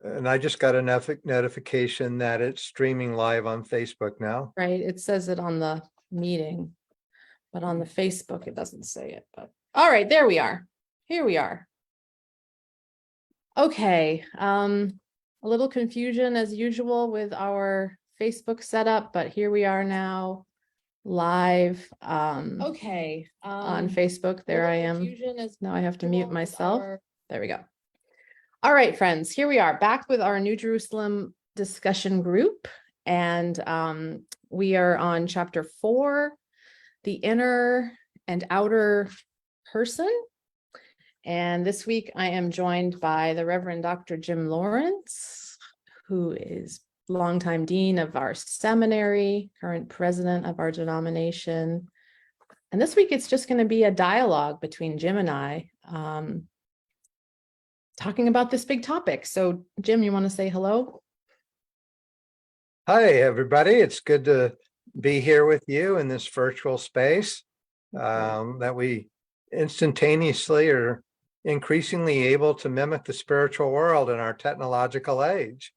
And I just got a notification that it's streaming live on Facebook now. Right, it says it on the meeting, but on the Facebook, it doesn't say it, but, all right, there we are. Here we are. Okay, a little confusion as usual with our Facebook setup, but here we are now live on Facebook. There I am. Now I have to mute myself. There we go. All right, friends, here we are back with our New Jerusalem discussion group. And we are on chapter 4, the inner and outer person. And this week I am joined by the Reverend Dr. Jim Lawrence, who is longtime dean of our seminary, current president of our denomination. And this week it's just going to be a dialogue between Jim and I, talking about this big topic. So Jim, you want to say hello? Hi, everybody. It's good to be here with you in this virtual space that we instantaneously are increasingly able to mimic the spiritual world in our technological age.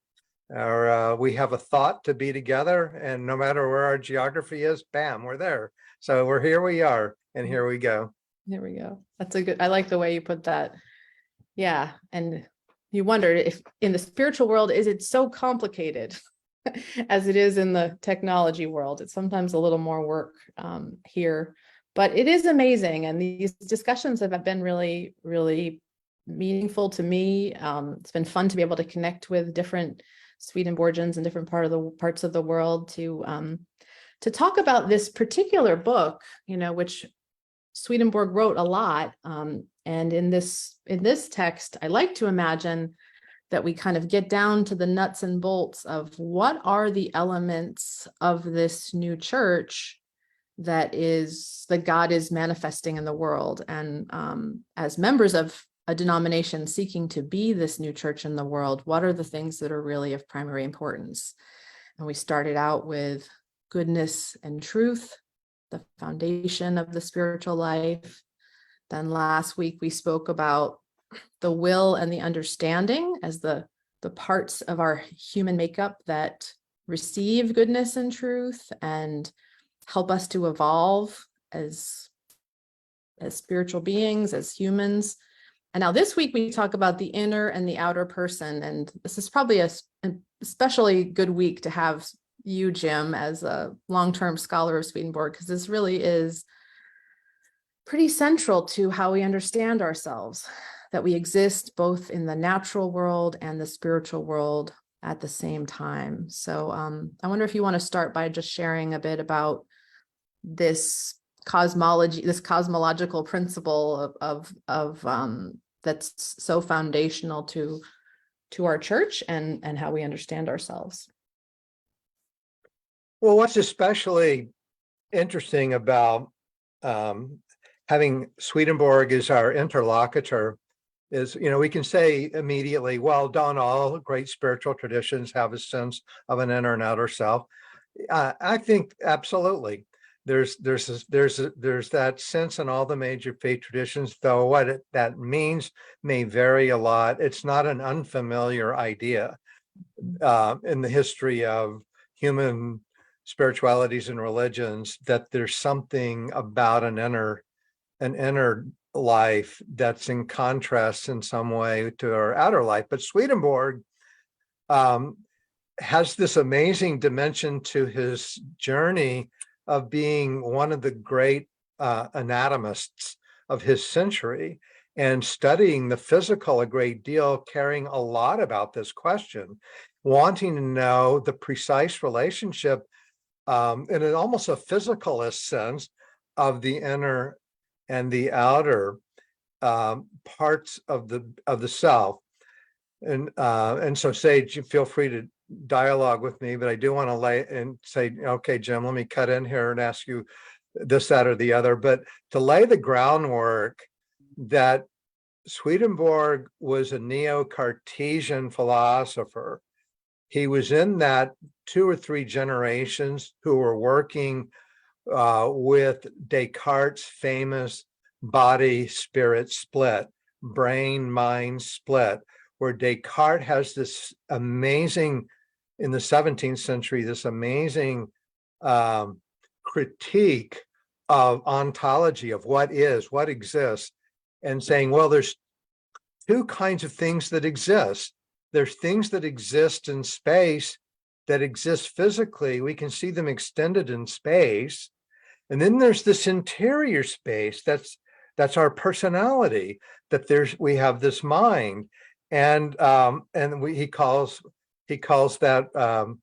We have a thought to be together, and no matter where our geography is, bam, we're there. So we are, and here we go. There we go. That's a good, I like the way you put that. Yeah. And you wondered if in the spiritual world, is it so complicated as it is in the technology world? It's sometimes a little more work here, but it is amazing. And these discussions have been really, really meaningful to me. It's been fun to be able to connect with different Swedenborgians in different parts of the world to talk about this particular book, which Swedenborg wrote a lot. And in this text, I like to imagine that we kind of get down to the nuts and bolts of what are the elements of this new church that God is manifesting in the world. And as members of a denomination seeking to be this new church in the world, what are the things that are really of primary importance? And we started out with goodness and truth, the foundation of the spiritual life. Then last week we spoke about the will and the understanding as the parts of our human makeup that receive goodness and truth and help us to evolve as spiritual beings, as humans. And now this week we talk about the inner and the outer person. And this is probably an especially good week to have you, Jim, as a long-term scholar of Swedenborg, because this really is pretty central to how we understand ourselves, that we exist both in the natural world and the spiritual world at the same time. So I wonder if you want to start by just sharing a bit about this cosmological principle of that's so foundational to our church and how we understand ourselves. Well, what's especially interesting about having Swedenborg as our interlocutor is, we can say immediately, well, don't all great spiritual traditions have a sense of an inner and outer self? I think absolutely. There's that sense in all the major faith traditions, though what that means may vary a lot. It's not an unfamiliar idea in the history of human spiritualities and religions, that there's something about an inner life that's in contrast in some way to our outer life. But Swedenborg has this amazing dimension to his journey of being one of the great anatomists of his century and studying the physical a great deal, caring a lot about this question, wanting to know the precise relationship in an almost a physicalist sense of the inner and the outer parts of the self. And so Sage, feel free to dialogue with me, but I do want to lay and say, okay, Jim, let me cut in here and ask you this, that, or the other, but to lay the groundwork that Swedenborg was a neo-Cartesian philosopher. He was in that 2 or 3 generations who were working with Descartes' famous body-spirit split, brain-mind split, where Descartes has this amazing, in the 17th century, this amazing critique of ontology, of what is, what exists, and saying, well, there's two kinds of things that exist. There's things that exist in space, that exist physically. We can see them extended in space. And then there's this interior space that's our personality, that we have this mind. And he calls that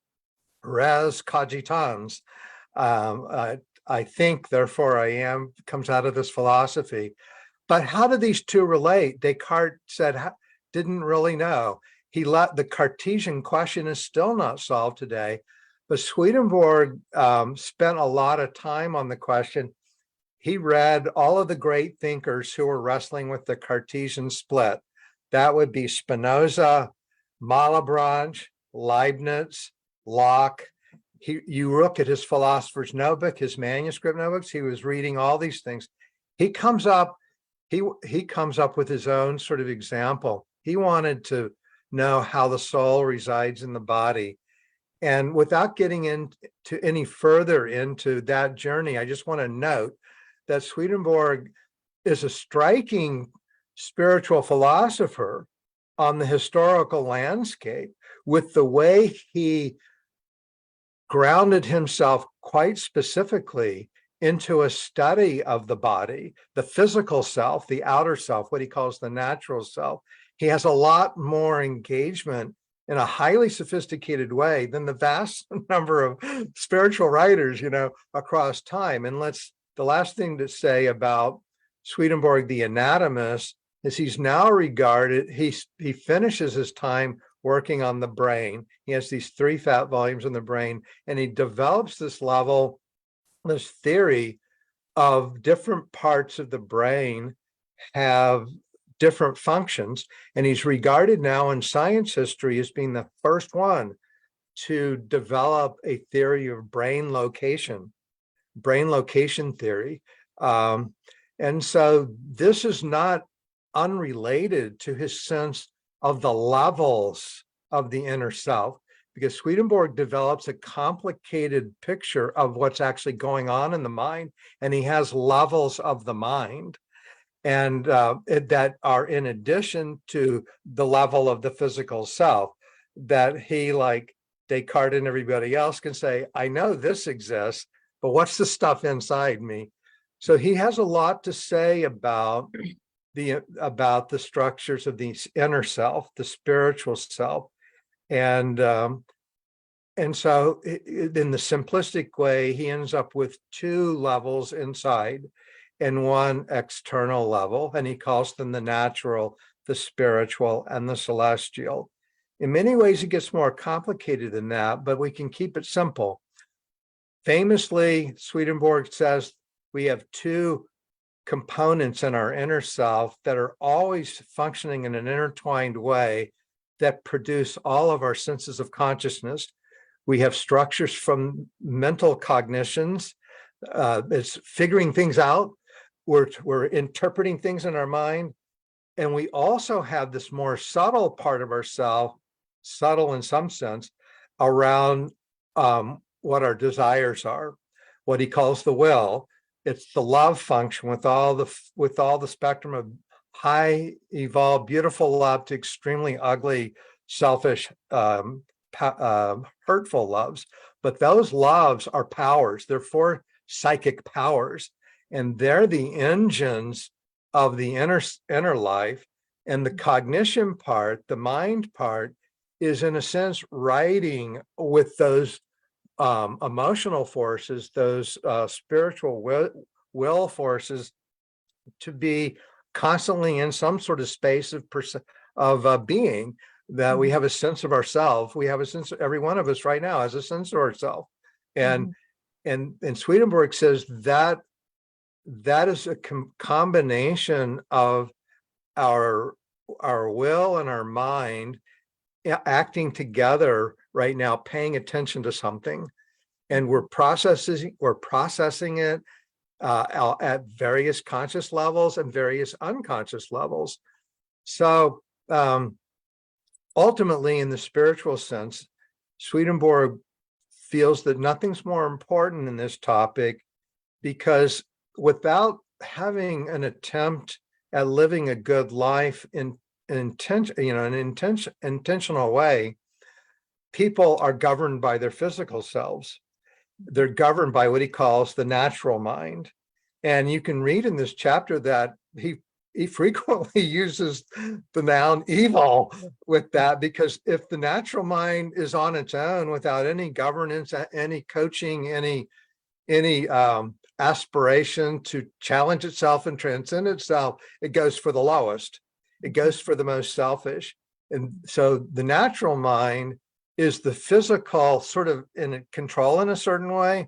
res cogitans. I think, therefore I am, comes out of this philosophy. But how do these two relate? Descartes said, didn't really know. The Cartesian question is still not solved today, but Swedenborg spent a lot of time on the question. He read all of the great thinkers who were wrestling with the Cartesian split. That would be Spinoza, Malebranche, Leibniz, Locke. You look at his philosopher's notebook, his manuscript notebooks, he was reading all these things. He comes up with his own sort of example. He wanted to know how the soul resides in the body. And without getting into any further into that journey, I just want to note that Swedenborg is a striking spiritual philosopher on the historical landscape, with the way he grounded himself quite specifically into a study of the body, the physical self, the outer self, what he calls the natural self. He has a lot more engagement in a highly sophisticated way than the vast number of spiritual writers, across time. And the last thing to say about Swedenborg, the anatomist, is he's now regarded, he finishes his time working on the brain. He has these 3 fat volumes in the brain, and he develops this theory of different parts of the brain have different functions. And he's regarded now in science history as being the first one to develop a theory of brain location theory. And so this is not unrelated to his sense of the levels of the inner self, because Swedenborg develops a complicated picture of what's actually going on in the mind, and he has levels of the mind, and that are in addition to the level of the physical self, that he, like Descartes and everybody else, can say, I know this exists, but what's the stuff inside me? So he has a lot to say about the structures of the inner self, the spiritual self. And so in the simplistic way, he ends up with 2 levels inside and 1 external level, and he calls them the natural, the spiritual, and the celestial. In many ways, it gets more complicated than that, but we can keep it simple. Famously, Swedenborg says we have 2 components in our inner self that are always functioning in an intertwined way that produce all of our senses of consciousness. We have structures from mental cognitions. It's figuring things out. We're interpreting things in our mind. And we also have this more subtle part of ourself, subtle in some sense, around what our desires are, what he calls the will. It's the love function with all the spectrum of high evolved, beautiful love to extremely ugly, selfish, hurtful loves. But those loves are powers. They're 4 psychic powers, and they're the engines of the inner life. And the cognition part, the mind part, is in a sense riding with those emotional forces, those spiritual will forces, to be constantly in some sort of space of being, that we have a sense of ourself. We have a sense, every one of us right now has a sense of ourself. And Swedenborg says that is a combination of our will and our mind acting together right now, paying attention to something, and we're processing it at various conscious levels and various unconscious levels. So ultimately, in the spiritual sense, Swedenborg feels that nothing's more important in this topic, because without having an attempt at living a good life in an intentional way, people are governed by their physical selves. They're governed by what he calls the natural mind. And you can read in this chapter that he frequently uses the noun evil with that, because if the natural mind is on its own without any governance, any coaching, any aspiration to challenge itself and transcend itself, it goes for the lowest. It goes for the most selfish. And so the natural mind is the physical sort of in control in a certain way.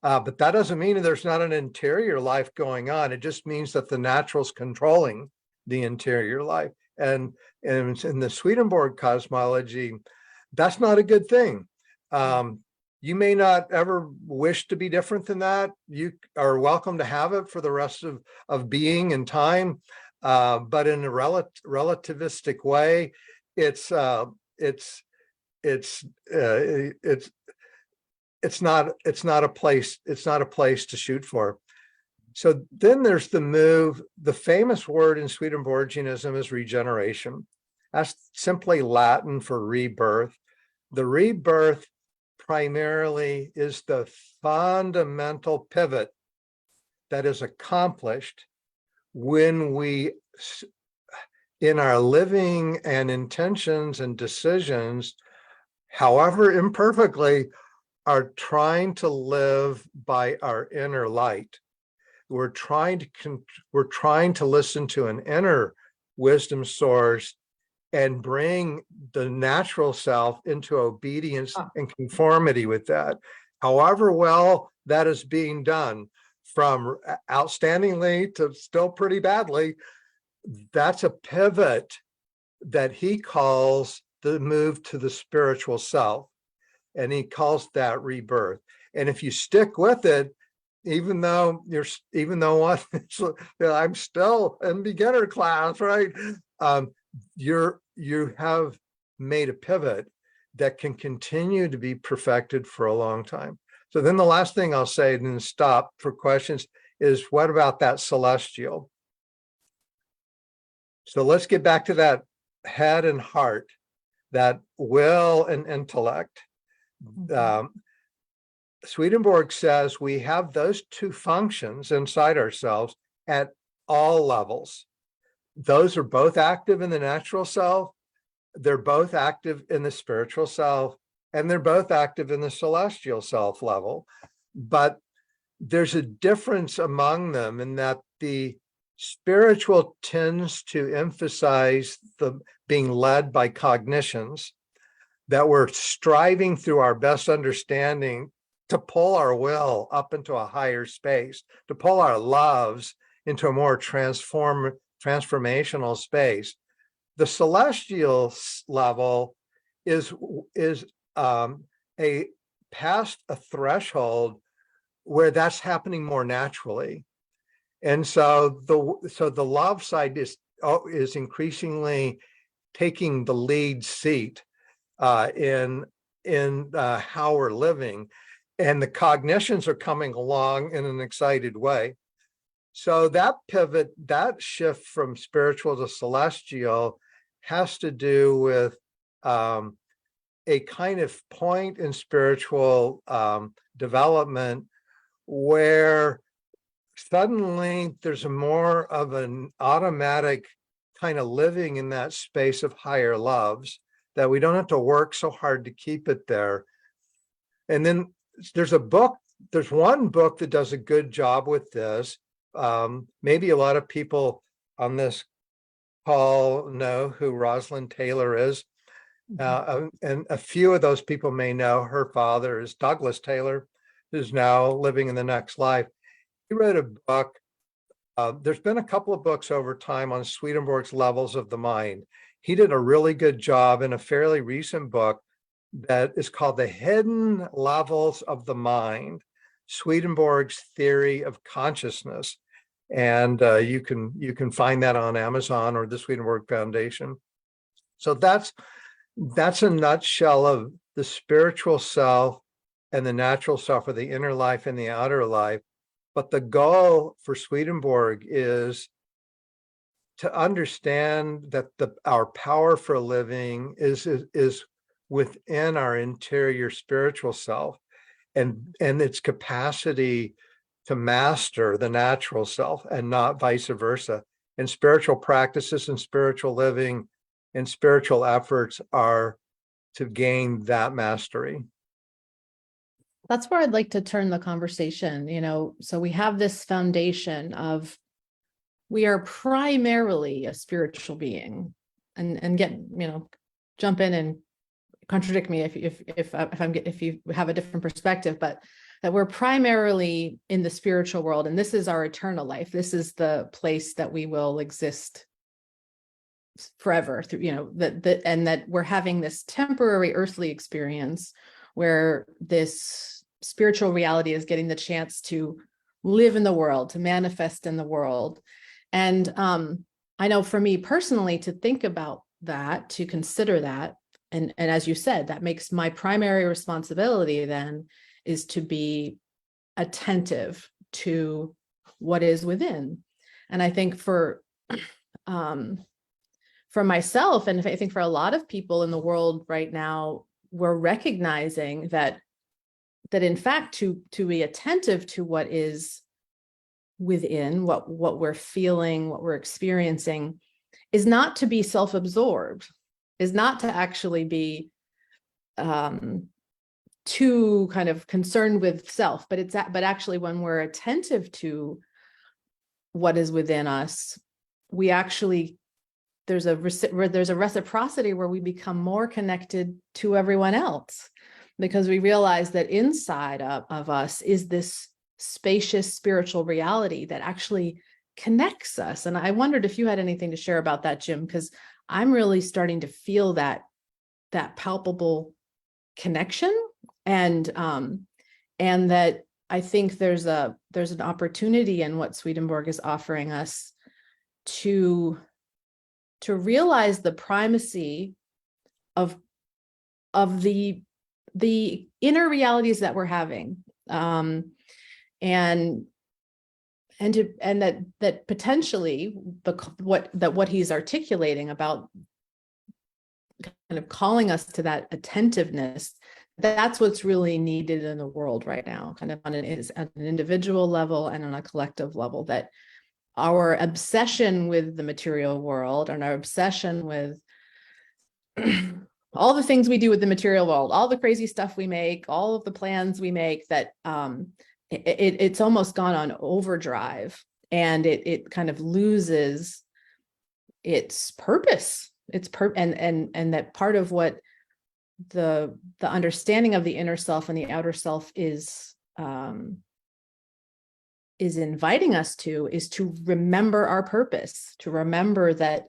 But that doesn't mean there's not an interior life going on. It just means that the natural's controlling the interior life. And in the Swedenborg cosmology, that's not a good thing. You may not ever wish to be different than that. You are welcome to have it for the rest of being and time. But in a relativistic way, it's not a place to shoot for. So then there's the move. The famous word in Swedenborgianism is regeneration. That's simply Latin for rebirth. The rebirth primarily is the fundamental pivot that is accomplished when we, in our living and intentions and decisions, however imperfectly, are trying to live by our inner light. We're trying to listen to an inner wisdom source and bring the natural self into obedience and conformity with that. However well that is being done, from outstandingly to still pretty badly, that's a pivot that he calls the move to the spiritual self. And he calls that rebirth. And if you stick with it, even though I'm still in beginner class, right? You have made a pivot that can continue to be perfected for a long time. So then the last thing I'll say, and then stop for questions, is what about that celestial? So let's get back to that head and heart, that will and intellect. Swedenborg says we have those two functions inside ourselves at all levels. Those are both active in the natural self, they're both active in the spiritual self, and they're both active in the celestial self level. But there's a difference among them in that the spiritual tends to emphasize the being led by cognitions, that we're striving through our best understanding to pull our will up into a higher space, to pull our loves into a more transformational space. The celestial level is a past a threshold where that's happening more naturally. And so the love side is increasingly taking the lead seat in how we're living, and the cognitions are coming along in an excited way. So that pivot, that shift from spiritual to celestial, has to do with a kind of point in spiritual development where suddenly there's a more of an automatic kind of living in that space of higher loves, that we don't have to work so hard to keep it there. And then there's one book that does a good job with this. Maybe a lot of people on this call know who Rosalind Taylor is. And a few of those people may know her father is Douglas Taylor, who's now living in the next life. He wrote a book. There's been a couple of books over time on Swedenborg's levels of the mind. He did a really good job in a fairly recent book that is called The Hidden Levels of the Mind, Swedenborg's Theory of Consciousness. And you can find that on Amazon or the Swedenborg Foundation. So that's That's a nutshell of the spiritual self and the natural self, or the inner life and the outer life. But the goal for Swedenborg is to understand that our power for living is within our interior spiritual self, and its capacity to master the natural self, and not vice versa. And spiritual practices and spiritual living and spiritual efforts are to gain that mastery. That's where I'd like to turn the conversation, so we have this foundation of we are primarily a spiritual being, and get, jump in and contradict me if you have a different perspective, but that we're primarily in the spiritual world, and this is our eternal life. This is the place that we will exist forever through, and that we're having this temporary earthly experience where this spiritual reality is getting the chance to live in the world, to manifest in the world. And I know for me personally, to think about that, to consider that, and as you said, that makes my primary responsibility then is to be attentive to what is within. And I think for myself, and I think for a lot of people in the world right now, we're recognizing that in fact, to be attentive to what is within, what we're feeling, what we're experiencing, is not to be self-absorbed, is not to actually be too kind of concerned with self, but actually when we're attentive to what is within us, we actually, there's a reciprocity where we become more connected to everyone else, because we realize that inside of us is this spacious spiritual reality that actually connects us. And I wondered if you had anything to share about that, Jim, because I'm really starting to feel that palpable connection, and that I think there's an opportunity in what Swedenborg is offering us to realize the primacy of the inner realities that we're having, and that potentially what he's articulating about kind of calling us to that attentiveness, that's what's really needed in the world right now, kind of at an individual level and on a collective level, that our obsession with the material world and our obsession with all the things we do with the material world, all the crazy stuff we make, all of the plans we make, that it's almost gone on overdrive, and it kind of loses its purpose. And that part of what the understanding of the inner self and the outer self is inviting us to, is to remember our purpose, to remember that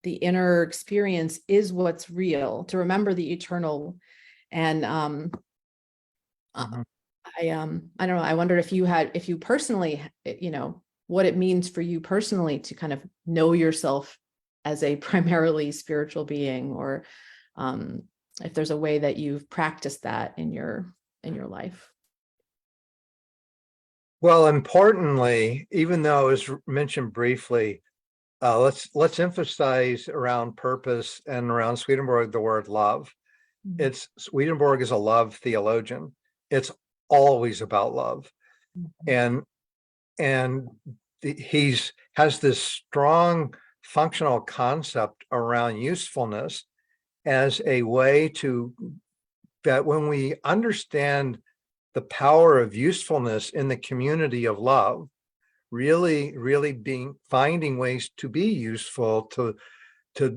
the inner experience is what's real, to remember the eternal. And I don't know, I wondered if you personally, what it means for you personally to kind of know yourself as a primarily spiritual being, or if there's a way that you've practiced that in your life. Well, importantly, even though it was mentioned briefly, let's emphasize around purpose and around Swedenborg the word love. Mhm. Swedenborg is a love theologian. It's always about love, and he has this strong functional concept around usefulness as a way that when we understand the power of usefulness in the community of love, really finding ways to be useful, to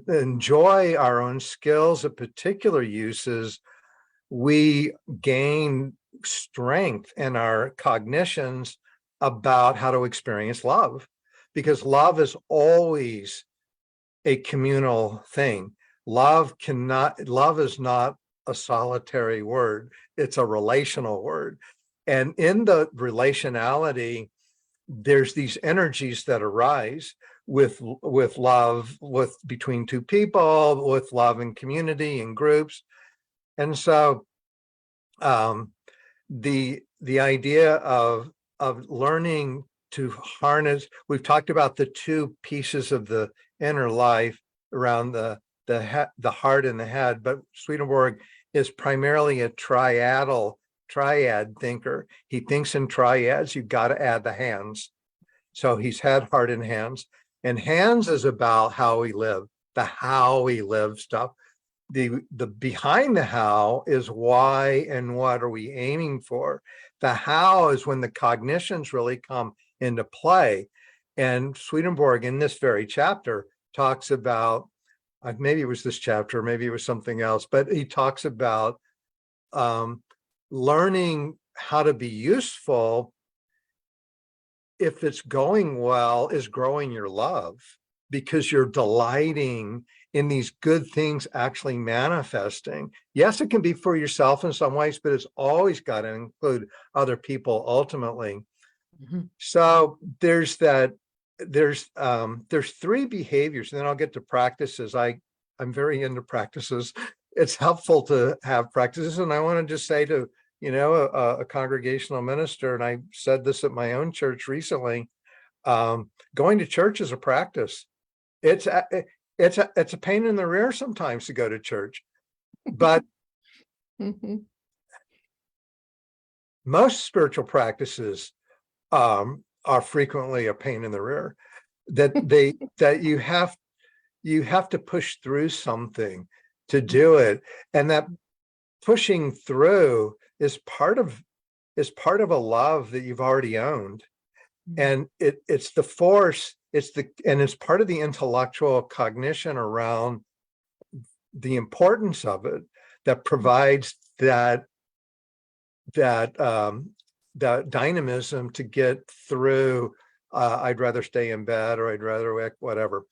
enjoy our own skills at particular uses, we gain strength in our cognitions about how to experience love, because love is always a communal thing. Love is not a solitary word. It's a relational word. And in the relationality, there's these energies that arise. with love, with between two people, with love and community and groups. And so the idea of learning to harness, we've talked about the two pieces of the inner life around the heart and the head, but Swedenborg is primarily a triad thinker. He thinks in triads. You've got to add the hands. So he's head, heart, and hands. And hands is about how we live, the how we live stuff. The behind the how is why and what are we aiming for. The how is when the cognitions really come into play. And Swedenborg in this very chapter talks about, maybe it was this chapter, maybe it was something else, but he talks about learning how to be useful, if it's going well, is growing your love, because you're delighting in these good things actually manifesting. Yes, it can be for yourself in some ways, but it's always got to include other people ultimately. Mm-hmm. So there's three behaviors, and then I'll get to practices. I'm very into practices. It's helpful to have practices. And I want to just say to, a congregational minister, and I said this at my own church recently, going to church is a practice. It's a pain in the rear sometimes to go to church, but Mm-hmm. most spiritual practices are frequently a pain in the rear. That you have to push through something to do it, and that pushing through is part of a love that you've already owned. And it's the force, and it's part of the intellectual cognition around the importance of it that provides that dynamism to get through. I'd rather stay in bed, or I'd rather whatever.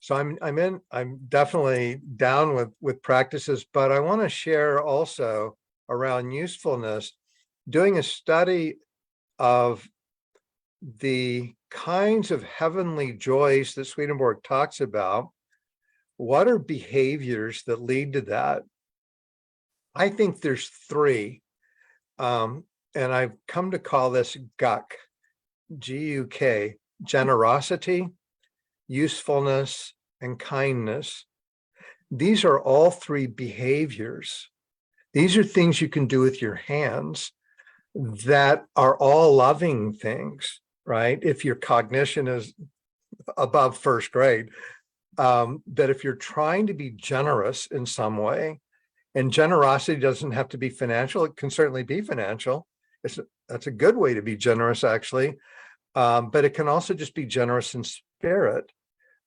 So I'm definitely down with practices, but I want to share also around usefulness, doing a study of the kinds of heavenly joys that Swedenborg talks about. What are behaviors that lead to that? I think there's three, and I've come to call this GUK, G-U-K, generosity, usefulness, and kindness. These are all three behaviors. These are things you can do with your hands that are all loving things, right? If your cognition is above first grade, that if you're trying to be generous in some way, and generosity doesn't have to be financial, it can certainly be financial. That's a good way to be generous, actually. But it can also just be generous in spirit.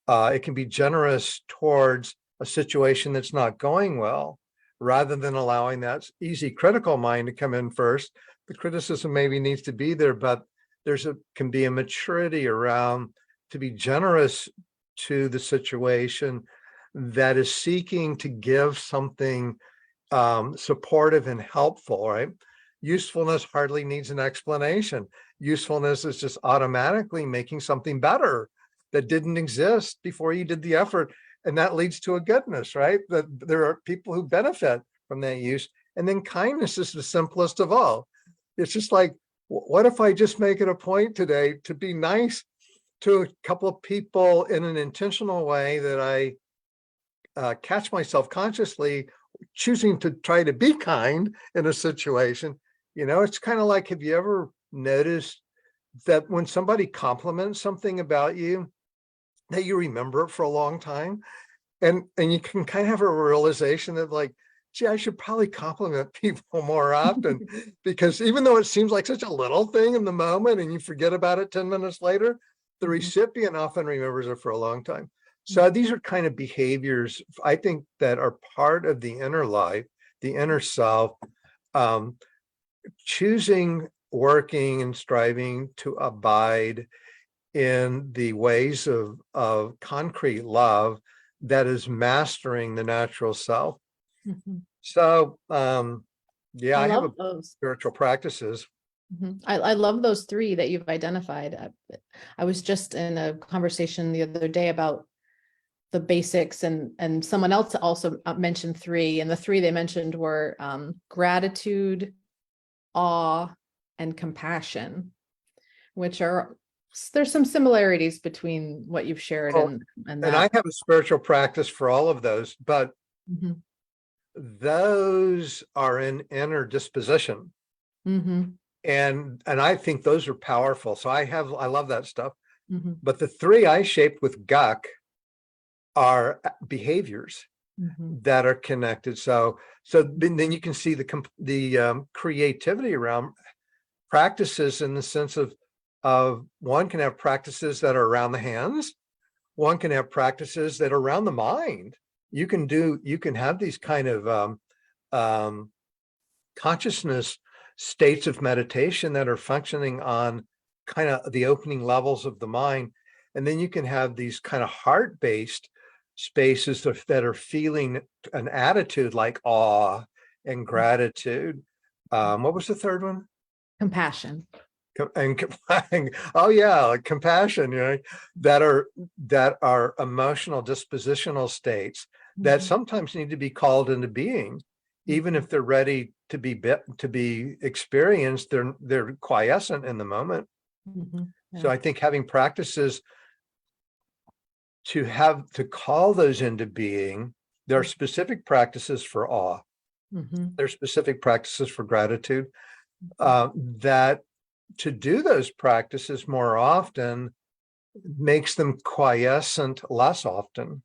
It can be generous towards a situation that's not going well, rather than allowing that easy critical mind to come in first. The criticism maybe needs to be there, but can be a maturity around to be generous to the situation that is seeking to give something supportive and helpful, right? Usefulness hardly needs an explanation. Usefulness is just automatically making something better that didn't exist before you did the effort. And that leads to a goodness, right? That there are people who benefit from that use. And then kindness is the simplest of all. It's just like, what if I just make it a point today to be nice to a couple of people in an intentional way, that I catch myself consciously choosing to try to be kind in a situation. It's kind of like, have you ever noticed that when somebody compliments something about you, that you remember it for a long time? And you can kind of have a realization that, like, gee, I should probably compliment people more often, because even though it seems like such a little thing in the moment and you forget about it 10 minutes later, the recipient often remembers it for a long time. So these are kind of behaviors, I think, that are part of the inner life, the inner self, choosing, working, and striving to abide in the ways of concrete love that is mastering the natural self. Mm-hmm. So, yeah, I I have love those. spiritual practices. I love those three that you've identified. I was just in a conversation the other day about the basics, and someone else also mentioned three, and the three they mentioned were gratitude, awe, and compassion, which are, there's some similarities between what you've shared Oh, and and I that. have a spiritual practice for all of those, but Mm-hmm. those are in inner disposition. Mm-hmm. And I think those are powerful. So I love that stuff. Mm-hmm. But the three I shaped with Guck are behaviors Mm-hmm. that are connected. So then you can see the creativity around practices, in the sense of one can have practices that are around the hands, one can have practices that are around the mind. You can have these kind of um, consciousness states of meditation that are functioning on kind of the opening levels of the mind. And then you can have these kind of heart-based spaces that are feeling an attitude like awe and gratitude. What was the third one? Compassion. Oh yeah, like compassion, that are emotional dispositional states that Mm-hmm. sometimes need to be called into being, even Mm-hmm. if they're ready to be experienced. They're quiescent in the moment. Mm-hmm. So Yeah. I think having practices to call those into being. There are specific practices for awe. Mm-hmm. There are specific practices for gratitude. That to do those practices more often makes them quiescent less often.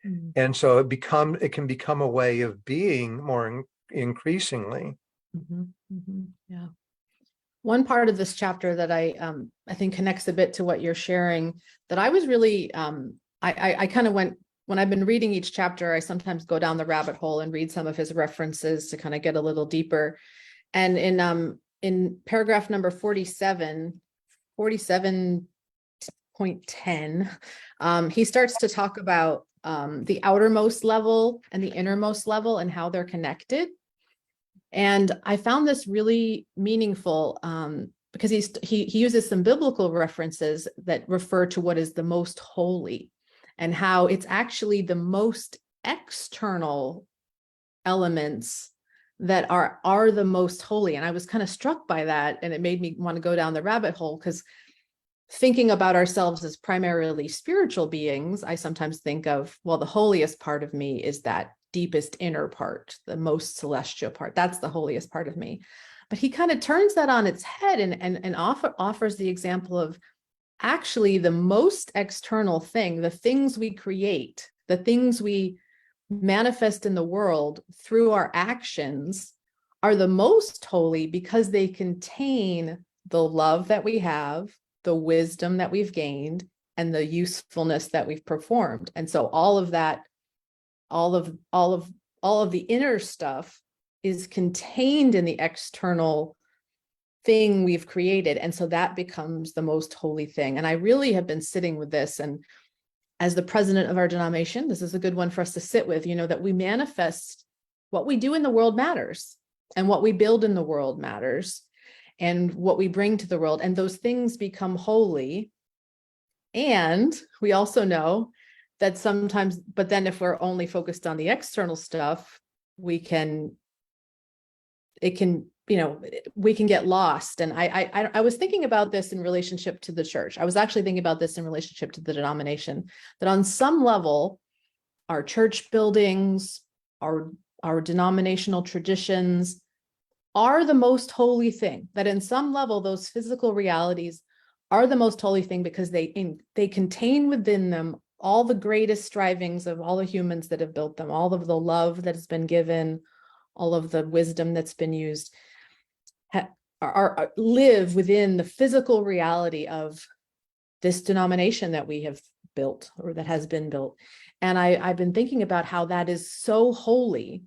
Mm-hmm. And so it can become a way of being more increasingly. Mm-hmm. Mm-hmm. Yeah. One part of this chapter that I think connects a bit to what you're sharing, that I was really I kind of went, when I've been reading each chapter, I sometimes go down the rabbit hole and read some of his references to kind of get a little deeper. And in paragraph number 47.10, he starts to talk about the outermost level and the innermost level and how they're connected. And I found this really meaningful because he uses some biblical references that refer to what is the most holy, and how it's actually the most external elements that are the most holy. And I was kind of struck by that, and it made me want to go down the rabbit hole, because thinking about ourselves as primarily spiritual beings, I sometimes think of, well, the holiest part of me is that deepest inner part, the most celestial part. That's the holiest part of me. But he kind of turns that on its head and offers the example of actually the most external thing, the things we create, the things we manifest in the world through our actions, are the most holy because they contain the love that we have, the wisdom that we've gained, and the usefulness that we've performed. And so all of that, all of the inner stuff is contained in the external thing we've created. And so that becomes the most holy thing. And I really have been sitting with this, and as the president of our denomination, this is a good one for us to sit with, that we manifest what we do in the world matters, and what we build in the world matters, and what we bring to the world. And those things become holy. And we also know that sometimes, but then if we're only focused on the external stuff, we can get lost. And I was thinking about this in relationship to the church. I was actually thinking about this in relationship to the denomination, that on some level, our church buildings, our denominational traditions are the most holy thing. That in some level, those physical realities are the most holy thing, because they contain within them all the greatest strivings of all the humans that have built them, all of the love that has been given, all of the wisdom that's been used, live within the physical reality of this denomination that we have built, or that has been built. And I've been thinking about how that is so holy.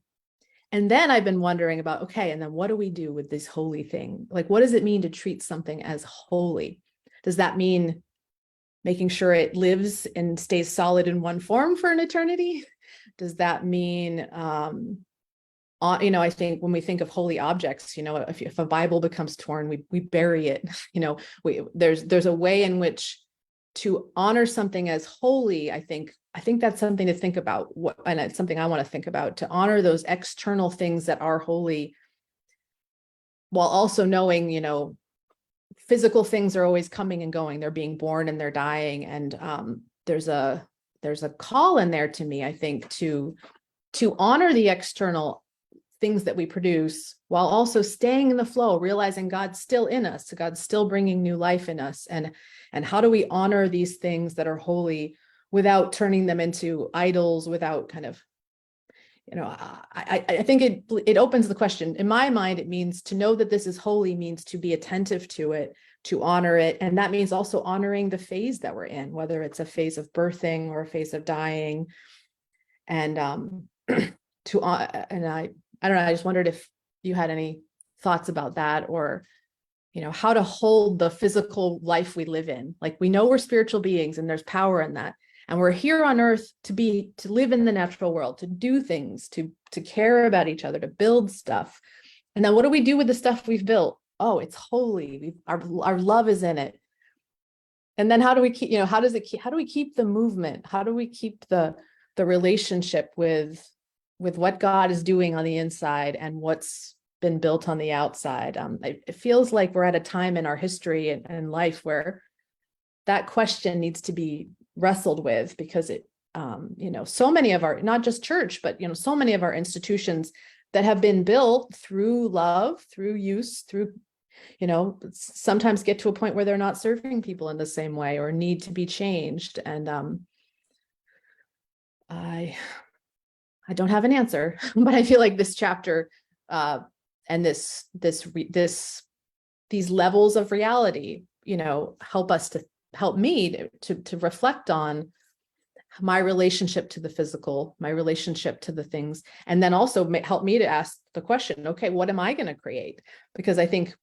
And then I've been wondering about, okay, and then what do we do with this holy thing? Like, what does it mean to treat something as holy? Does that mean making sure it lives and stays solid in one form for an eternity? Does that mean I think when we think of holy objects, if a Bible becomes torn, we bury it. There's a way in which to honor something as holy. I think that's something to think about. And it's something I want to think about, to honor those external things that are holy, while also knowing, physical things are always coming and going. They're being born and they're dying. And there's a call in there to me, I think, to honor the external things that we produce, while also staying in the flow, realizing God's still in us, God's still bringing new life in us. And how do we honor these things that are holy without turning them into idols, without kind of, I think it opens the question. In my mind, it means to know that this is holy means to be attentive to it, to honor it. And that means also honoring the phase that we're in, whether it's a phase of birthing or a phase of dying. And I don't know, I just wondered if you had any thoughts about that, or, how to hold the physical life we live in. Like, we know we're spiritual beings and there's power in that. And we're here on earth to live in the natural world, to do things, to care about each other, to build stuff. And then what do we do with the stuff we've built? Oh, it's holy. Our love is in it. And then how do we keep, how do we keep the movement? How do we keep the relationship with what God is doing on the inside and what's been built on the outside? It feels like we're at a time in our history and life where that question needs to be wrestled with, because so many of our, not just church, but, so many of our institutions that have been built through love, through use, through, sometimes get to a point where they're not serving people in the same way or need to be changed. And I don't have an answer, but I feel like this chapter and these levels of reality, help me to reflect on my relationship to the physical, my relationship to the things, and then also help me to ask the question, okay, what am I going to create? Because I think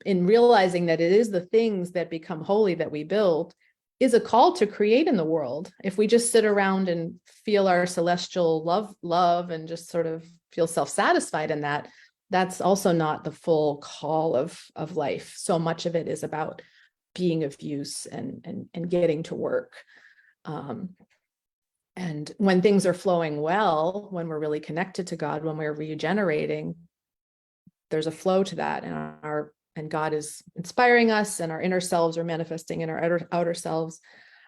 in realizing that it is the things that become holy that we build is a call to create in the world. If we just sit around and feel our celestial love and just sort of feel self-satisfied in that, that's also not the full call of life. So much of it is about being of use and getting to work. And when things are flowing well, when we're really connected to God, when we're regenerating, there's a flow to that, and God is inspiring us, and our inner selves are manifesting in our outer selves.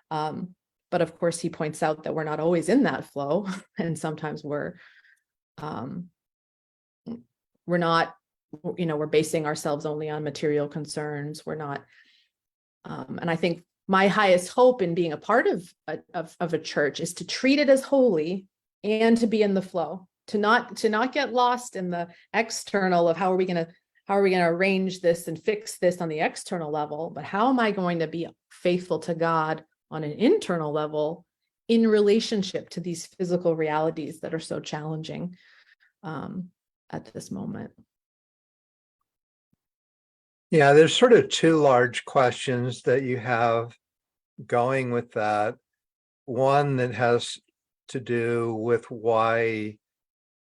But of course, he points out that we're not always in that flow, and sometimes we're not, we're basing ourselves only on material concerns. We're not, and I think my highest hope in being a part of a church is to treat it as holy and to be in the flow, to not get lost in the external of how are we going to arrange this and fix this on the external level, but how am I going to be faithful to God on an internal level in relationship to these physical realities that are so challenging at this moment. Yeah, there's sort of two large questions that you have going with that. One that has to do with why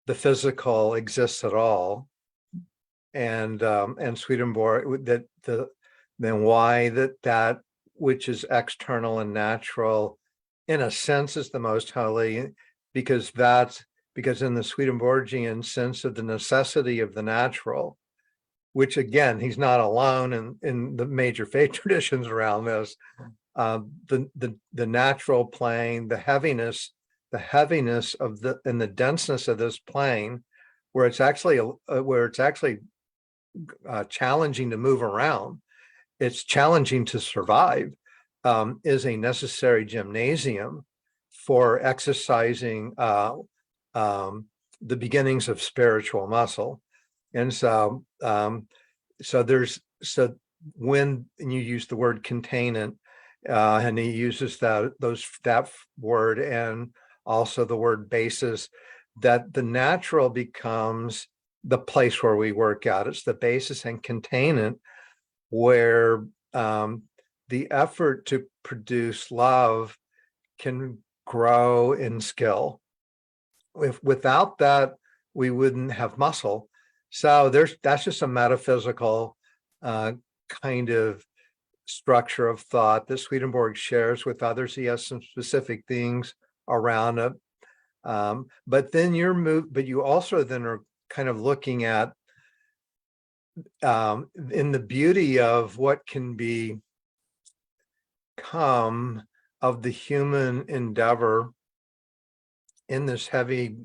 the physical exists at all, and Swedenborg, then why that which is external and natural, in a sense, is the most holy, because in the Swedenborgian sense of the necessity of the natural, which again, he's not alone in the major faith traditions around this. The natural plane, the heaviness of and the denseness of this plane, where it's actually challenging to move around, it's challenging to survive, is a necessary gymnasium for exercising the beginnings of spiritual muscle. And so when you use the word containment, and he uses that word, and also the word basis, that the natural becomes the place where we work out. It's the basis and containment where the effort to produce love can grow in skill. Without that we wouldn't have muscle. So that's just a metaphysical kind of structure of thought that Swedenborg shares with others. He has some specific things around it. But then but you also then are kind of looking at in the beauty of what can become of the human endeavor in this heavy,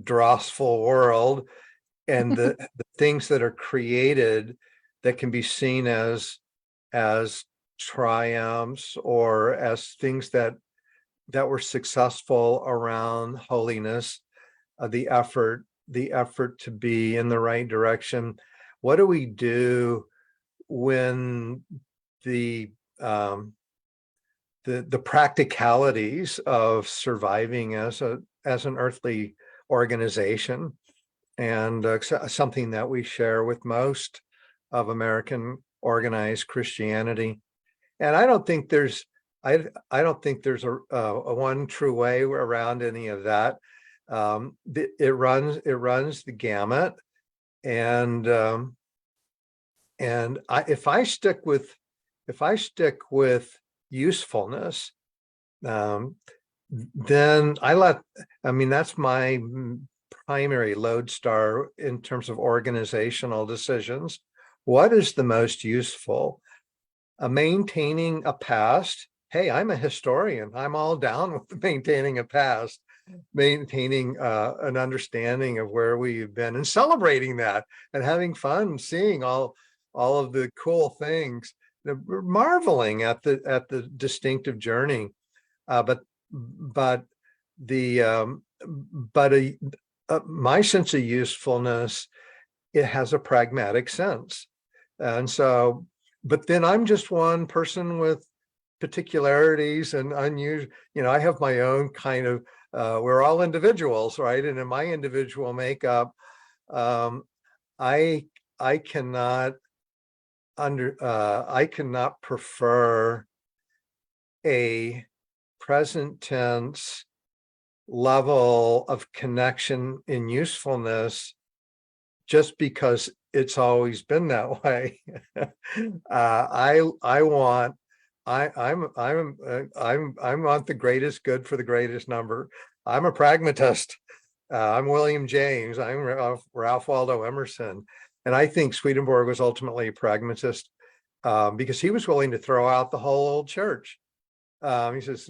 drossful world, and the things that are created that can be seen as triumphs or as things that were successful around holiness, the effort to be in the right direction. What do we do when the practicalities of surviving as an earthly organization, and something that we share with most of American organized Christianity? And I don't think there's a one true way around any of that. It runs the gamut, and if I stick with usefulness, then that's my primary lodestar in terms of organizational decisions. What is the most useful? Maintaining a past. Hey, I'm a historian. I'm all down with maintaining a past, maintaining an understanding of where we've been and celebrating that and having fun seeing all of the cool things, marveling at the distinctive journey. But my sense of usefulness, it has a pragmatic sense. And so, but then I'm just one person with particularities and unusual, I have my own kind of, we're all individuals, right? And in my individual makeup, I cannot prefer a present tense level of connection in usefulness just because it's always been that way. I want the greatest good for the greatest number. I'm a pragmatist. I'm William James. I'm Ralph Waldo Emerson. And I think Swedenborg was ultimately a pragmatist because he was willing to throw out the whole old church. He says,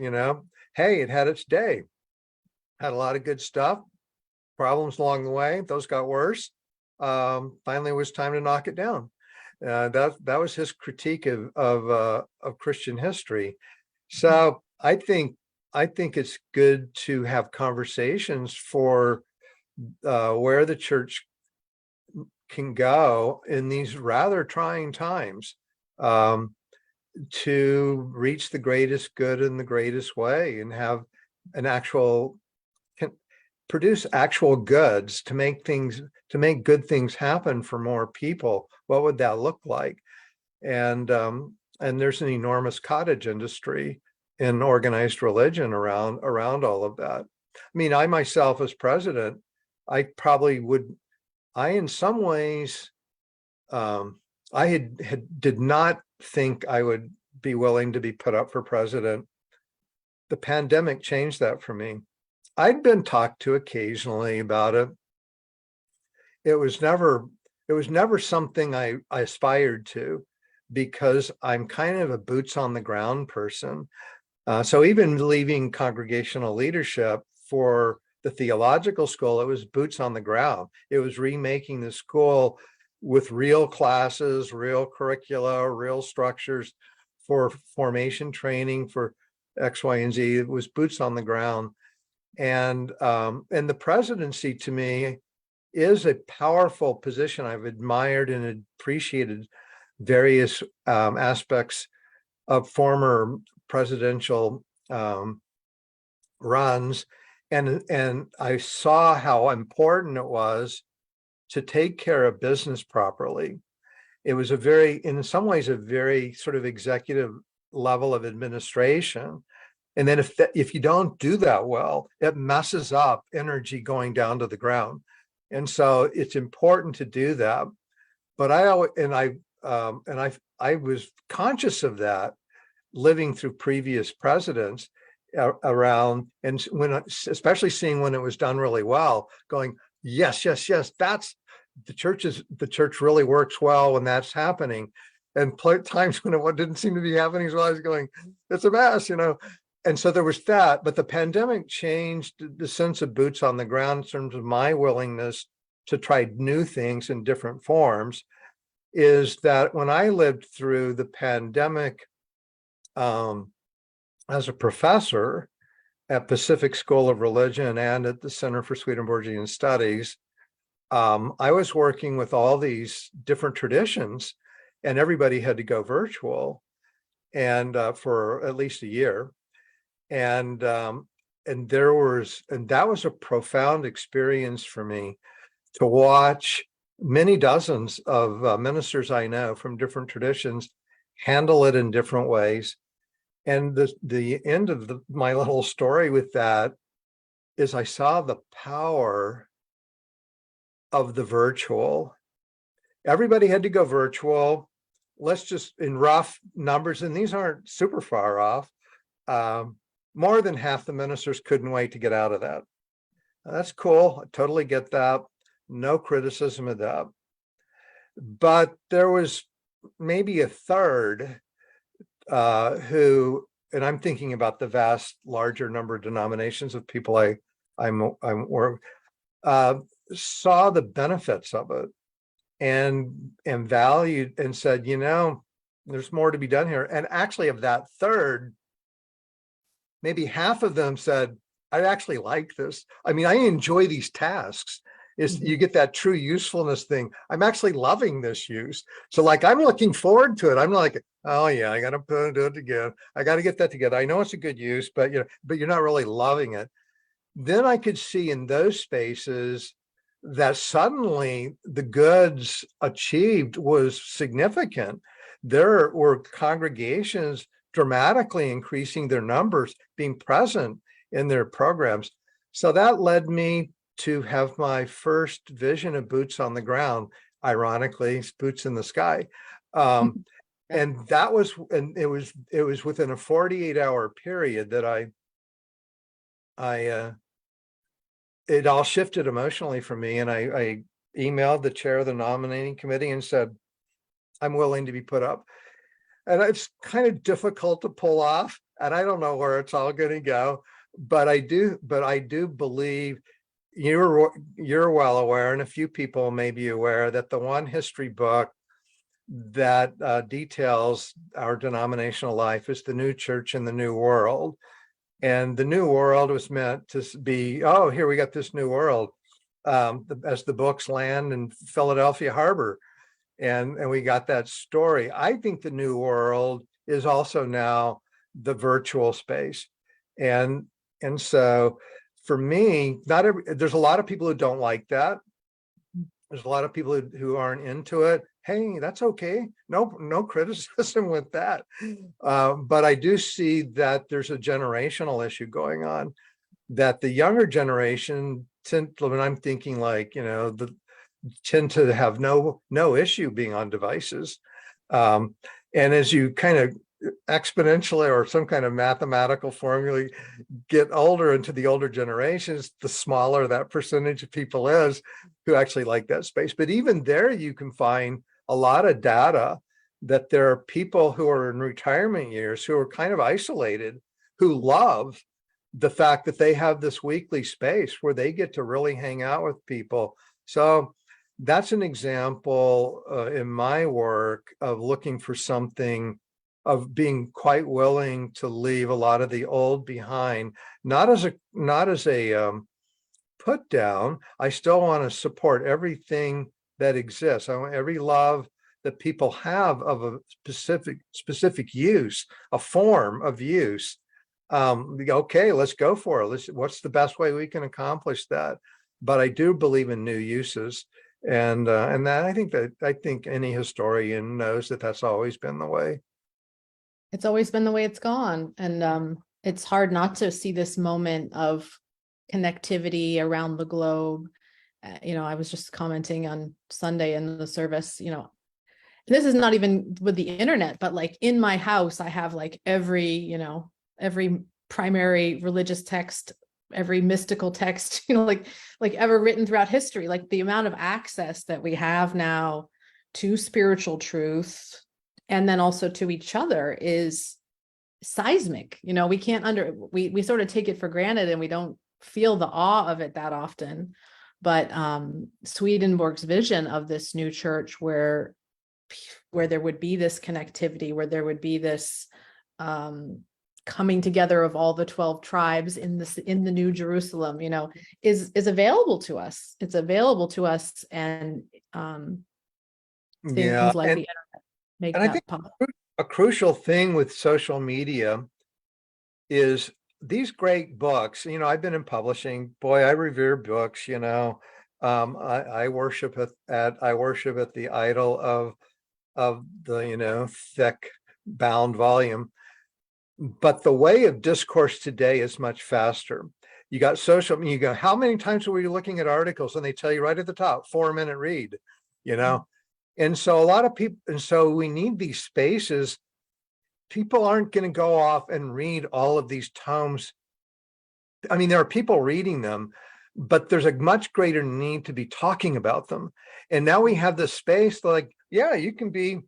hey, it had its day, had a lot of good stuff, problems along the way. Those got worse. Finally, it was time to knock it down. That was his critique of Christian history. So I think it's good to have conversations for where the church can go in these rather trying times, to reach the greatest good in the greatest way and have produce actual goods to make good things happen for more people. What would that look like? And there's an enormous cottage industry in organized religion around all of that. I myself as president, I in some ways, I did not think I would be willing to be put up for president. The pandemic changed that for me. I'd been talked to occasionally about it. It was never something I aspired to, because I'm kind of a boots on the ground person. So even leaving congregational leadership for the theological school, it was boots on the ground. It was remaking the school with real classes, real curricula, real structures for formation training for X, Y, and Z. It was boots on the ground. And the presidency to me is a powerful position. I've admired and appreciated various aspects of former presidential runs. And I saw how important it was to take care of business properly. It was in some ways, a very sort of executive level of administration. And then if you don't do that well, it messes up energy going down to the ground. And so it's important to do that. But I was conscious of that living through previous presidents around, and especially seeing when it was done really well, going, yes, yes, yes, that's the church really works well when that's happening. And times when it didn't seem to be happening as well, I was going, it's a mess, And so there was that, but the pandemic changed the sense of boots on the ground in terms of my willingness to try new things in different forms. Is that when I lived through the pandemic as a professor at Pacific School of Religion and at the Center for Swedenborgian Studies, I was working with all these different traditions, and everybody had to go virtual, and for at least a year, and that was a profound experience for me to watch many dozens of ministers I know from different traditions handle it in different ways. And the end of my little story with that is I saw the power of the virtual. Everybody had to go virtual. Let's just, in rough numbers, and these aren't super far off, more than half the ministers couldn't wait to get out of that. That's cool. I totally get that. No criticism of that. But there was maybe a third who, and I'm thinking about the vast larger number of denominations of people I'm saw the benefits of it and valued and said, there's more to be done here. And actually, of that third, maybe half of them said, I actually like this. I mean, I enjoy these tasks. You get that true usefulness thing. I'm actually loving this use. So like, I'm looking forward to it. I'm like, oh yeah, I got to do it again. I got to get that together. I know it's a good use, but you're not really loving it. Then I could see in those spaces that suddenly the goods achieved was significant. There were congregations dramatically increasing their numbers, being present in their programs. So that led me to have my first vision of boots on the ground, ironically, boots in the sky. And it was within a 48-hour period that it all shifted emotionally for me. And I emailed the chair of the nominating committee and said, I'm willing to be put up. And it's kind of difficult to pull off, and I don't know where it's all going to go, but I do believe you're well aware, and a few people may be aware, that the one history book that details our denominational life is The New Church in the New World. And the New World was meant to be, oh, here we got this new world, as the books land in Philadelphia Harbor. And we got that story. I think the new world is also now the virtual space. And so for me, there's a lot of people who don't like that. There's a lot of people who aren't into it. Hey, that's okay. No criticism with that. But I do see that there's a generational issue going on, that the younger generation, when I'm thinking like, tend to have no issue being on devices. And as you kind of exponentially or some kind of mathematical formula get older into the older generations, the smaller that percentage of people is who actually like that space. But even there, you can find a lot of data that there are people who are in retirement years who are kind of isolated, who love the fact that they have this weekly space where they get to really hang out with people. So that's an example in my work of looking for something, of being quite willing to leave a lot of the old behind, not as a put down. I still want to support everything that exists. I want every love that people have of a specific use, a form of use. Okay, let's go for it. What's the best way we can accomplish that? But I do believe in new uses. And that I think any historian knows that that's always been the way. It's always been the way it's gone. And it's hard not to see this moment of connectivity around the globe I was just commenting on Sunday in the service, this is not even with the internet, but like in my house, I have like every primary religious text, every mystical text, like ever written throughout history. Like the amount of access that we have now to spiritual truth and then also to each other is seismic. We can't we sort of take it for granted and we don't feel the awe of it that often. But Swedenborg's vision of this new church where there would be this connectivity, where there would be this coming together of all the 12 tribes in the New Jerusalem, is available to us. It's available to us, and Yeah, things like the internet make and I that think possible. a crucial thing with social media is these great books. I've been in publishing. Boy, I revere books. I worship at the idol of the thick bound volume. But the way of discourse today is much faster. You got social, you go, how many times were you looking at articles? And they tell you right at the top, 4-minute read, And so a lot of people, and so we need these spaces. People aren't going to go off and read all of these tomes. I mean, there are people reading them, but there's a much greater need to be talking about them. And now we have this space like, yeah, you can be,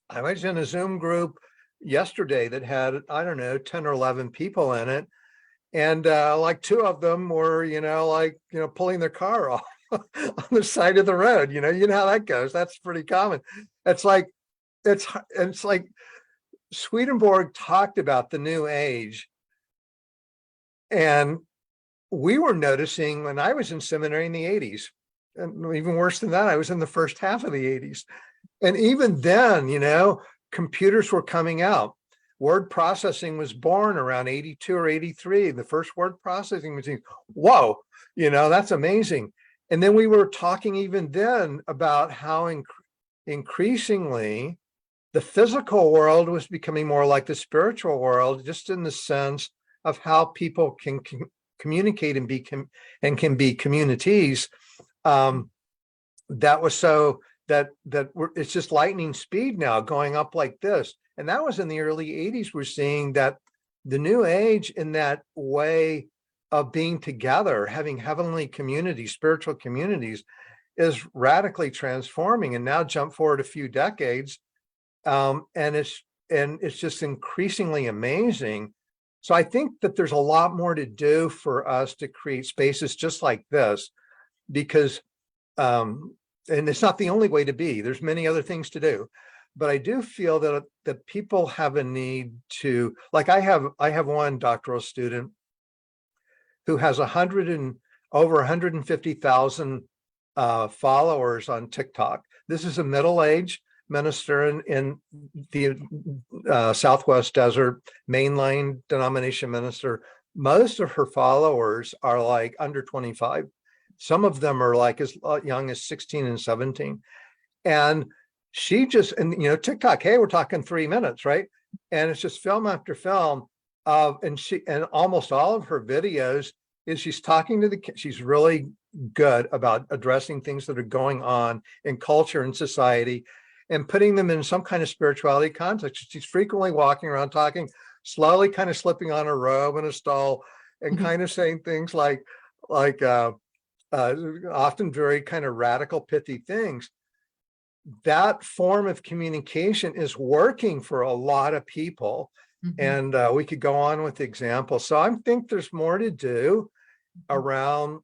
I was in a Zoom group yesterday that had, I don't know, 10 or 11 people in it. And like 2 of them were, pulling their car off on the side of the road. You know how that goes. That's pretty common. It's like Swedenborg talked about the new age. And we were noticing when I was in seminary in the 80s, and even worse than that, I was in the first half of the 80s. And even then, computers were coming out. Word processing was born around 82 or 83, the first word processing machine. Whoa, that's amazing. And then we were talking even then about how increasingly the physical world was becoming more like the spiritual world, just in the sense of how people can communicate and can be communities. That was so that it's just lightning speed now, going up like this. And that was in the early 80s. We're seeing that the new age, in that way of being together, having heavenly communities, spiritual communities, is radically transforming. And now jump forward a few decades, and it's just increasingly amazing. So I think that there's a lot more to do for us to create spaces just like this, because and it's not the only way to be. There's many other things to do, but I do feel that people have a need to, like, I have one doctoral student who has over 150,000 followers on TikTok. This is a middle-aged minister in the Southwest Desert, mainline denomination minister. Most of her followers are like under 25. Some of them are like as young as 16 and 17. And she just, and TikTok, hey, we're talking 3 minutes, right? And it's just film after film and almost all of her videos is she's talking to she's really good about addressing things that are going on in culture and society and putting them in some kind of spirituality context. She's frequently walking around talking, slowly kind of slipping on a robe and a stole, and kind of saying things like often very kind of radical, pithy things. That form of communication is working for a lot of people. And we could go on with examples. So I think there's more to do around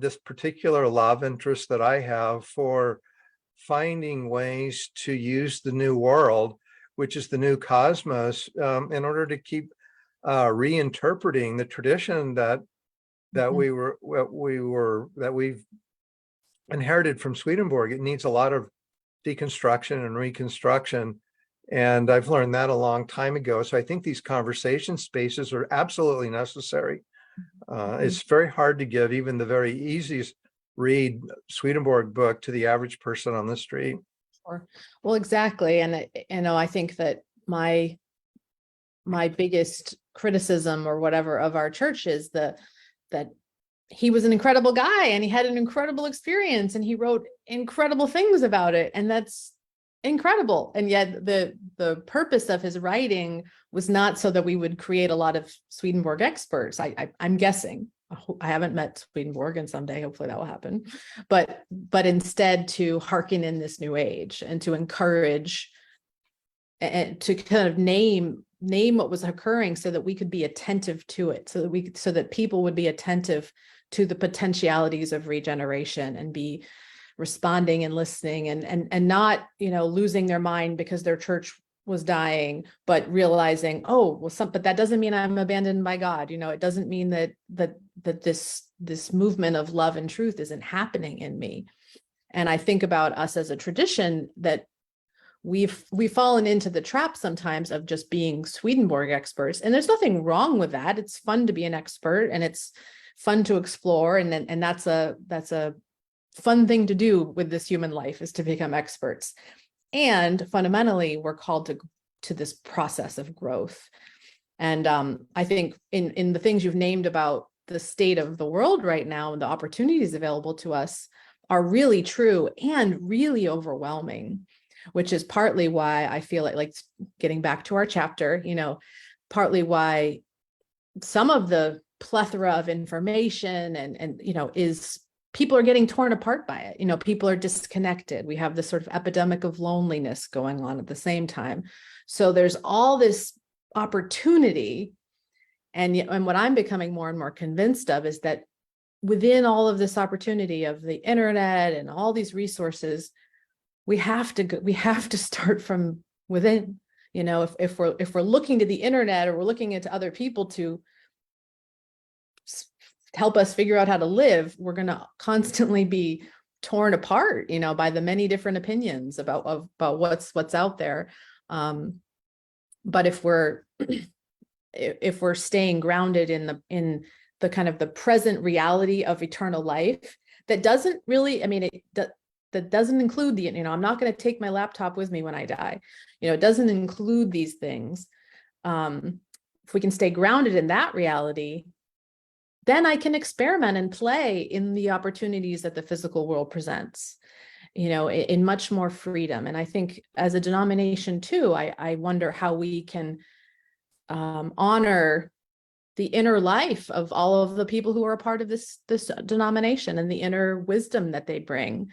this particular love interest that I have for finding ways to use the new world, which is the new cosmos, in order to keep reinterpreting the tradition that we've inherited from Swedenborg. It needs a lot of deconstruction and reconstruction. And I've learned that a long time ago. So I think these conversation spaces are absolutely necessary. It's very hard to give even the very easiest read Swedenborg book to the average person on the street. Sure. Well, exactly. And I think that my biggest criticism or whatever of our church is that he was an incredible guy and he had an incredible experience and he wrote incredible things about it. And that's incredible. And yet the purpose of his writing was not so that we would create a lot of Swedenborg experts. I'm guessing. I haven't met Swedenborg, and someday hopefully that will happen. But instead to hearken in this new age and to encourage and to kind of name what was occurring so that we could be attentive to it, so that people would be attentive to the potentialities of regeneration and be responding and listening and not, losing their mind because their church was dying, but realizing, oh, well, but that doesn't mean I'm abandoned by God. It doesn't mean that this movement of love and truth isn't happening in me. And I think about us as a tradition that we've fallen into the trap sometimes of just being Swedenborg experts. And there's nothing wrong with that. It's fun to be an expert and it's fun to explore. And that's a fun thing to do with this human life, is to become experts. And fundamentally, we're called to this process of growth. And I think in the things you've named about the state of the world right now and the opportunities available to us are really true and really overwhelming, which is partly why I feel like getting back to our chapter, partly why some of the plethora of information and is people are getting torn apart by it. People are disconnected. We have this sort of epidemic of loneliness going on at the same time. So there's all this opportunity. And what I'm becoming more and more convinced of is that within all of this opportunity of the internet and all these resources, we have to start from within. If we're looking to the internet or we're looking into other people to help us figure out how to live, we're going to constantly be torn apart, by the many different opinions about what's out there. But if we're staying grounded in the kind of the present reality of eternal life, that doesn't really, that doesn't include I'm not going to take my laptop with me when I die. It doesn't include these things. If we can stay grounded in that reality, then I can experiment and play in the opportunities that the physical world presents, in much more freedom. And I think as a denomination too, I wonder how we can honor the inner life of all of the people who are a part of this denomination and the inner wisdom that they bring,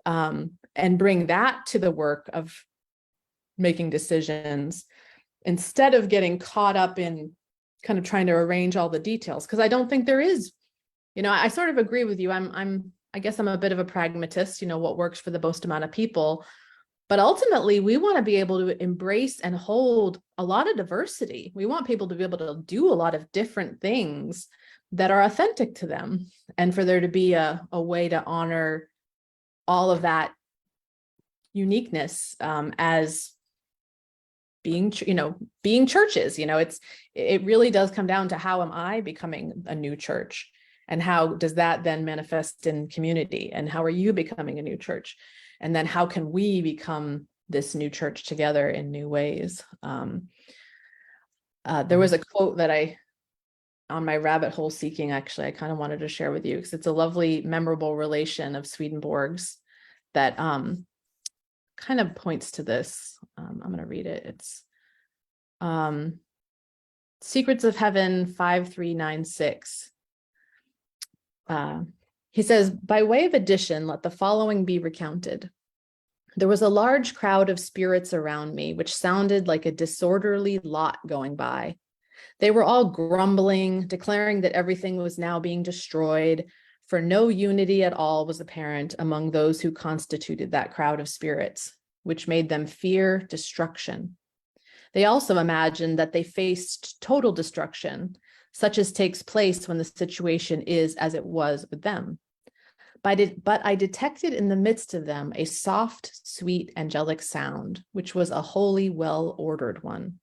and bring that to the work of making decisions instead of getting caught up in kind of trying to arrange all the details. Because I don't think there is, I sort of agree with you. I guess I'm a bit of a pragmatist, what works for the most amount of people. But ultimately, we want to be able to embrace and hold a lot of diversity. We want people to be able to do a lot of different things that are authentic to them, and for there to be a way to honor all of that uniqueness as being churches. It really does come down to, how am I becoming a new church, and how does that then manifest in community, and how are you becoming a new church, and then how can we become this new church together in new ways. There was a quote that on my rabbit hole seeking, actually, I kind of wanted to share with you, because it's a lovely, memorable relation of Swedenborg's that kind of points to this. I'm going to read it. It's Secrets of Heaven 5396. He says, by way of addition, let the following be recounted. There was a large crowd of spirits around me, which sounded like a disorderly lot going by. They were all grumbling, declaring that everything was now being destroyed, for no unity at all was apparent among those who constituted that crowd of spirits, which made them fear destruction. They also imagined that they faced total destruction, such as takes place when the situation is as it was with them. But I detected in the midst of them a soft, sweet, angelic sound, which was a wholly well-ordered one.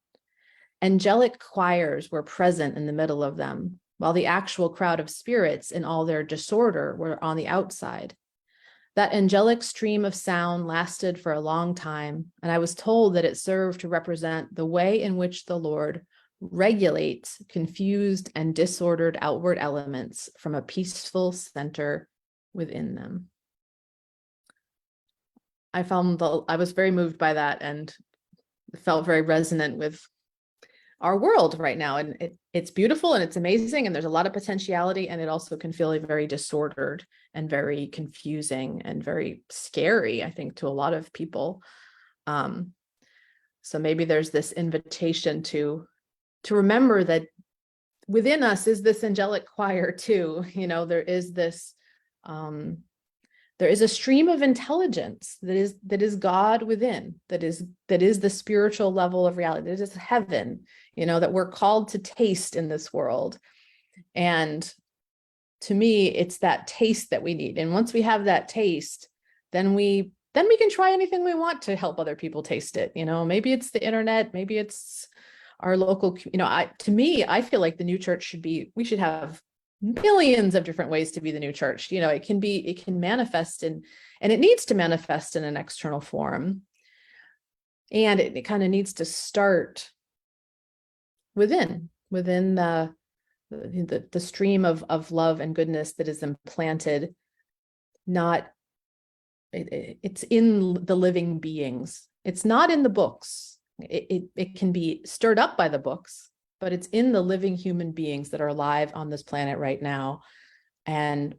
Angelic choirs were present in the middle of them, while the actual crowd of spirits in all their disorder were on the outside. That angelic stream of sound lasted for a long time, and I was told that it served to represent the way in which the Lord regulates confused and disordered outward elements from a peaceful center within them. I was very moved by that and felt very resonant with our world right now. And it's beautiful and it's amazing. And there's a lot of potentiality. And it also can feel very disordered and very confusing and very scary, I think, to a lot of people. So maybe there's this invitation to remember that within us is this angelic choir too. There is this, there is a stream of intelligence that is God within, that is the spiritual level of reality. That is heaven, that we're called to taste in this world. And to me, it's that taste that we need. And once we have that taste, then we can try anything we want to help other people taste it. Maybe it's the internet, maybe it's our local, to me, I feel like the new church we should have millions of different ways to be the new church. It can manifest and it needs to manifest in an external form. And it kind of needs to start within the stream of love and goodness that is implanted, it's in the living beings. It's not in the books. It can be stirred up by the books, but it's in the living human beings that are alive on this planet right now. And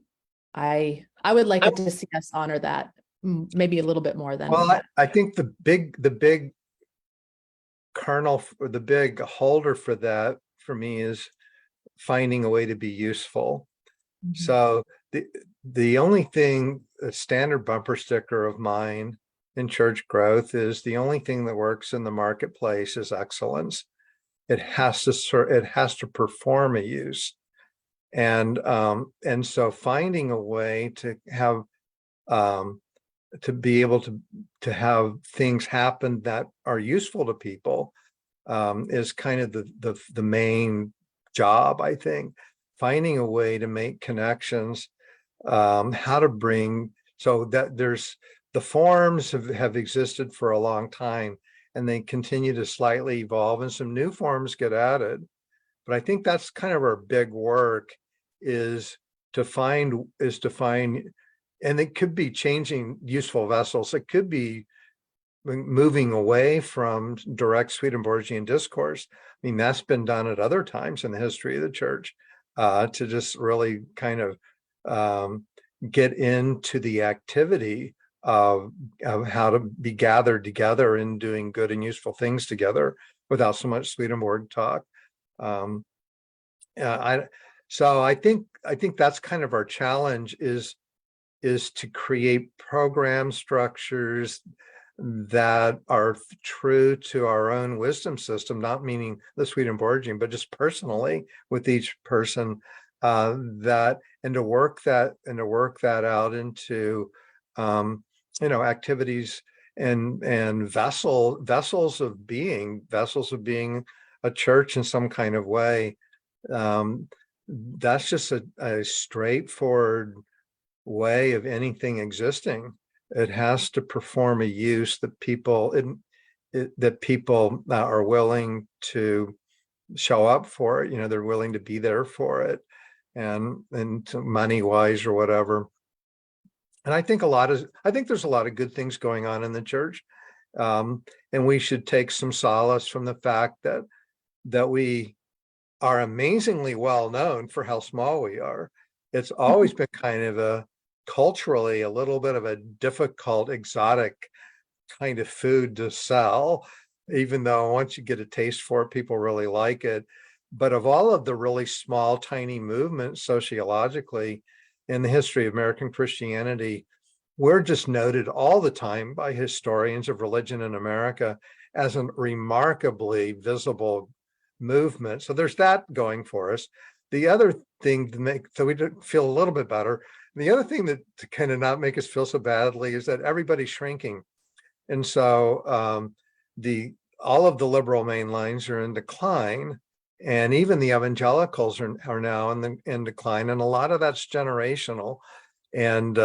I would like it to see us honor that maybe a little bit more than. Well, I think the big kernel or the big holder for that for me is finding a way to be useful. Mm-hmm. So the only thing, a standard bumper sticker of mine in church growth is the only thing that works in the marketplace is excellence. It has to perform a use. And so finding a way to have to be able to have things happen that are useful to people is kind of the main job, I think. Finding a way to make connections, how to bring, so that there's the forms have existed for a long time and they continue to slightly evolve and some new forms get added. But I think that's kind of our big work is to find, and it could be changing useful vessels. It could be moving away from direct Swedenborgian discourse. I mean, that's been done at other times in the history of the church, to just really kind of get into the activity of how to be gathered together and doing good and useful things together without so much Swedenborg talk. So I think that's kind of our challenge is to create program structures that are true to our own wisdom system, not meaning the Swedenborgian, but just personally with each person, and to work that out into activities and vessels of being a church in some kind of way. That's just a straightforward way of anything existing. It has to perform a use that people are willing to show up for it. They're willing to be there for it, and money wise or whatever. And I think there's a lot of good things going on in the church, and we should take some solace from the fact that we are amazingly well known for how small we are. It's always been kind of culturally a little bit of a difficult, exotic kind of food to sell, even though once you get a taste for it, people really like it. But of all of the really small, tiny movements sociologically in the history of American Christianity, we're just noted all the time by historians of religion in America as a remarkably visible movement. So there's that going for us. The other thing so we feel a little bit better. The other thing that to kind of not make us feel so badly is that everybody's shrinking. And so all of the liberal main lines are in decline, and even the evangelicals are now in decline, and a lot of that's generational. And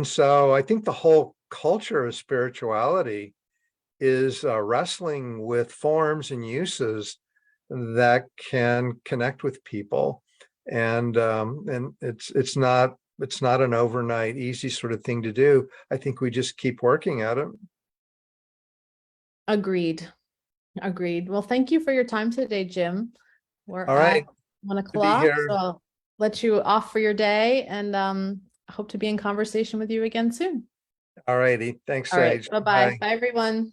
so I think the whole culture of spirituality is wrestling with forms and uses that can connect with people. And it's not an overnight easy sort of thing to do. I think we just keep working at it. Agreed. Well, thank you for your time today, Jim. We're All at right, 1:00, here. so I'll let you off for your day, and I hope to be in conversation with you again soon. All righty, thanks, All right, Sage. bye-bye. Bye. Bye, everyone.